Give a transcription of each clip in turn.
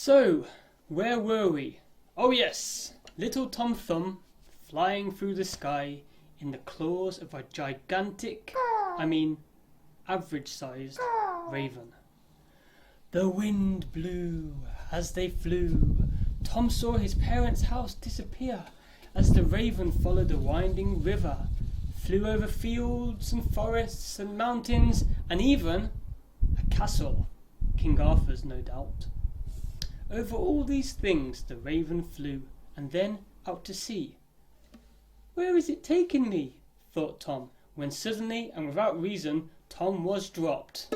So, where were we? Oh yes, little Tom Thumb flying through the sky in the claws of a gigantic, average-sized raven. The wind blew as they flew. Tom saw his parents' house disappear as the raven followed a winding river, flew over fields and forests and mountains and even a castle, King Arthur's no doubt. Over all these things the raven flew, and then out to sea. Where is it taking me? Thought Tom, when suddenly and without reason Tom was dropped.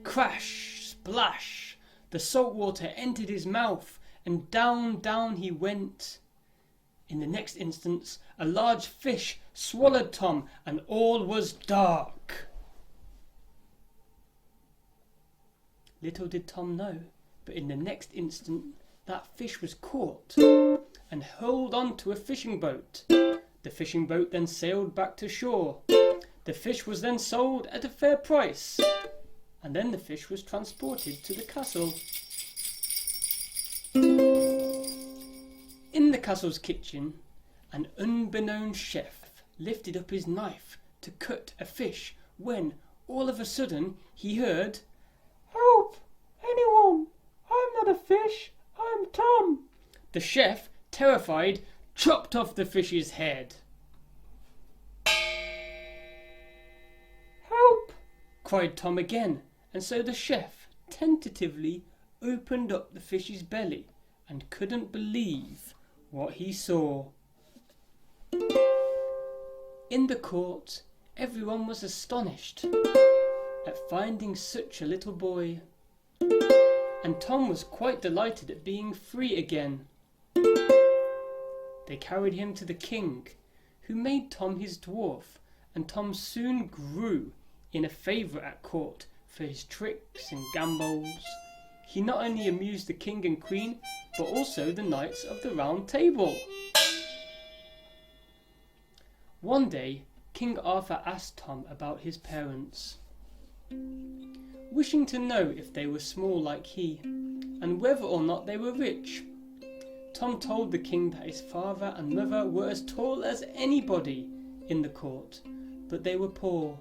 Crash, splash, the salt water entered his mouth, and down he went. In the next instant a large fish swallowed Tom, and all was dark. Little did Tom know, but in the next instant that fish was caught and hurled onto a fishing boat. The fishing boat then sailed back to shore. The fish was then sold at a fair price, and then the fish was transported to the castle. In the castle's kitchen, an unbeknown chef lifted up his knife to cut a fish when, all of a sudden, he heard, "Help! Anyone! I'm not a fish, I'm Tom!" The chef, terrified, chopped off the fish's head. "Help!" cried Tom again, and so the chef tentatively opened up the fish's belly and couldn't believe what he saw. In the court, everyone was astonished at finding such a little boy, and Tom was quite delighted at being free again. They carried him to the king, who made Tom his dwarf, and Tom soon grew in a favourite at court for his tricks and gambols. He not only amused the king and queen, but also the knights of the Round Table. One day, King Arthur asked Tom about his parents, wishing to know if they were small like he, and whether or not they were rich. Tom told the king that his father and mother were as tall as anybody in the court, but they were poor.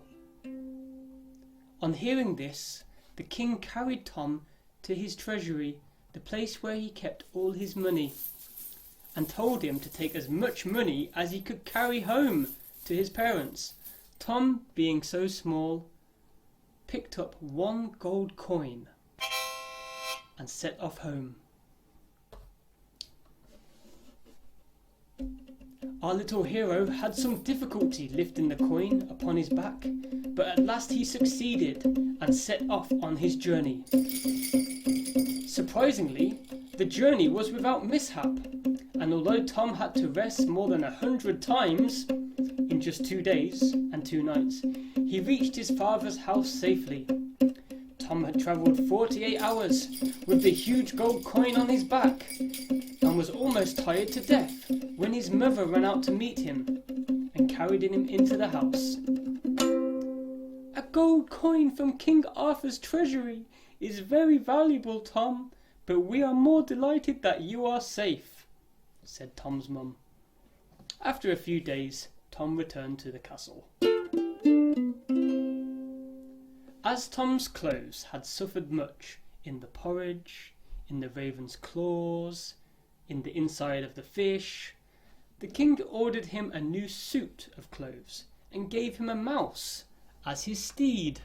On hearing this, the king carried Tom to his treasury, the place where he kept all his money, and told him to take as much money as he could carry home to his parents. Tom, being so small, picked up 1 gold coin and set off home. Our little hero had some difficulty lifting the coin upon his back, but at last he succeeded and set off on his journey. Surprisingly, the journey was without mishap, and although Tom had to rest more than 100 times in just 2 days and 2 nights, he reached his father's house safely. Tom had travelled 48 hours with the huge gold coin on his back, and was almost tired to death when his mother ran out to meet him and carried him into the house. "A gold coin from King Arthur's treasury is very valuable, Tom, but we are more delighted that you are safe," said Tom's mum. After a few days, Tom returned to the castle. As Tom's clothes had suffered much in the porridge, in the raven's claws, in the inside of the fish, the king ordered him a new suit of clothes and gave him a mouse as his steed.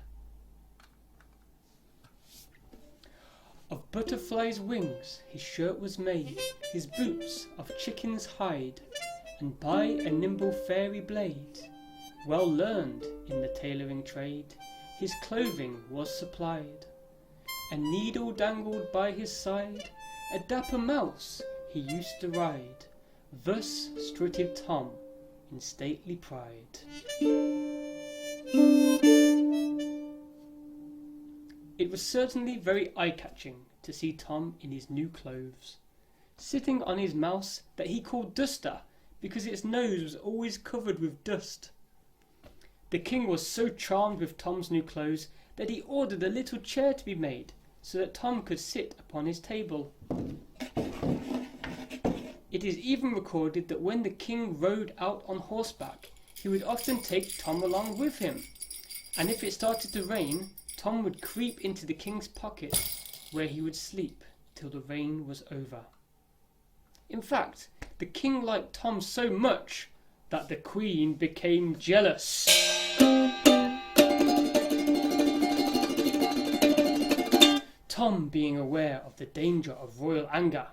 Of butterflies' wings his shirt was made, his boots of chicken's hide, and by a nimble fairy blade, well learned in the tailoring trade, his clothing was supplied. A needle dangled by his side, a dapper mouse he used to ride. Thus strutted Tom in stately pride. It was certainly very eye-catching to see Tom in his new clothes, sitting on his mouse that he called Duster because its nose was always covered with dust. The king was so charmed with Tom's new clothes that he ordered a little chair to be made so that Tom could sit upon his table. It is even recorded that when the king rode out on horseback, he would often take Tom along with him, and if it started to rain, Tom would creep into the king's pocket, where he would sleep till the rain was over. In fact, the king liked Tom so much that the queen became jealous. Tom, being aware of the danger of royal anger,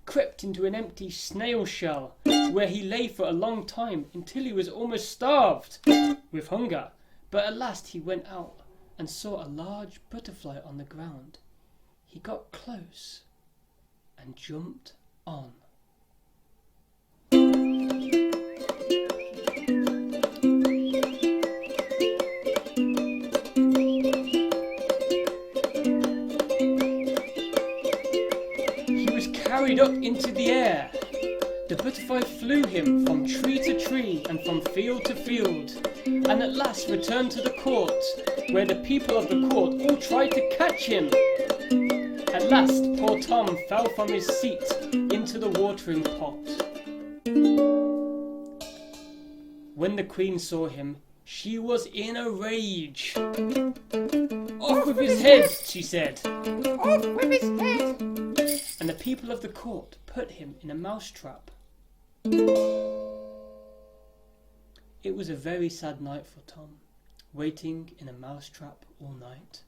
crept into an empty snail shell, where he lay for a long time until he was almost starved with hunger. But at last he went out and saw a large butterfly on the ground. He got close and jumped on. He was carried up into the air. The butterfly flew him from tree to tree and from field to field, and at last returned to the court, where the people of the court all tried to catch him. At last poor Tom fell from his seat into the watering pot. When the queen saw him, she was in a rage. "Off with his head," she said. "Off with his head!" And the people of the court put him in a mousetrap. It was a very sad night for Tom, waiting in a mousetrap all night.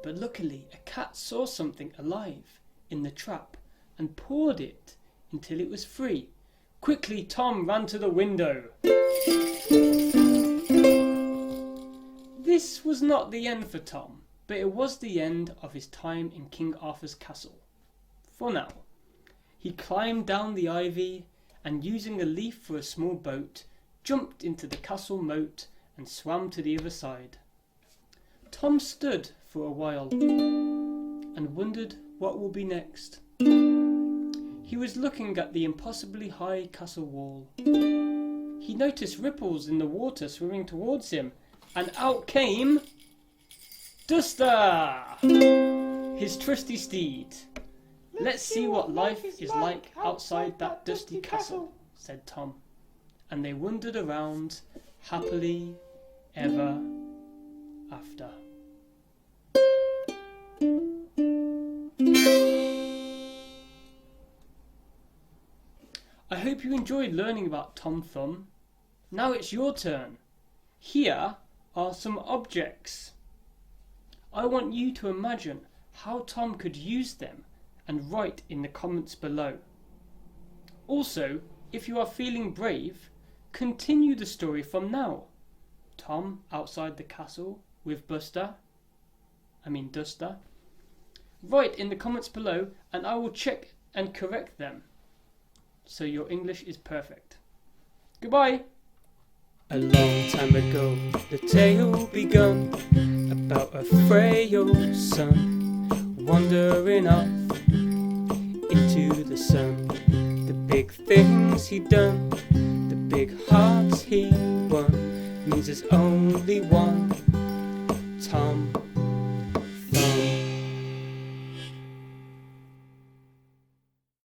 But luckily a cat saw something alive in the trap and pawed it until it was free. Quickly Tom ran to the window. This was not the end for Tom, but it was the end of his time in King Arthur's castle. For now. He climbed down the ivy and, using a leaf for a small boat, jumped into the castle moat and swam to the other side. Tom stood for a while and wondered what would be next. He was looking at the impossibly high castle wall. He noticed ripples in the water swimming towards him, and out came Duster, his trusty steed. "Let's see what life is like outside that dusty castle," said Tom, and they wandered around happily ever after. I hope you enjoyed learning about Tom Thumb. Now it's your turn. Here are some objects. I want you to imagine how Tom could use them and write in the comments below. Also, if you are feeling brave, continue the story from now. Tom outside the castle with Duster. Write in the comments below and I will check and correct them, so your English is perfect. Goodbye! A long time ago, the tale begun about a frail son wandering off into the sun. The big things he done, the big hearts he won, means there's only one Tom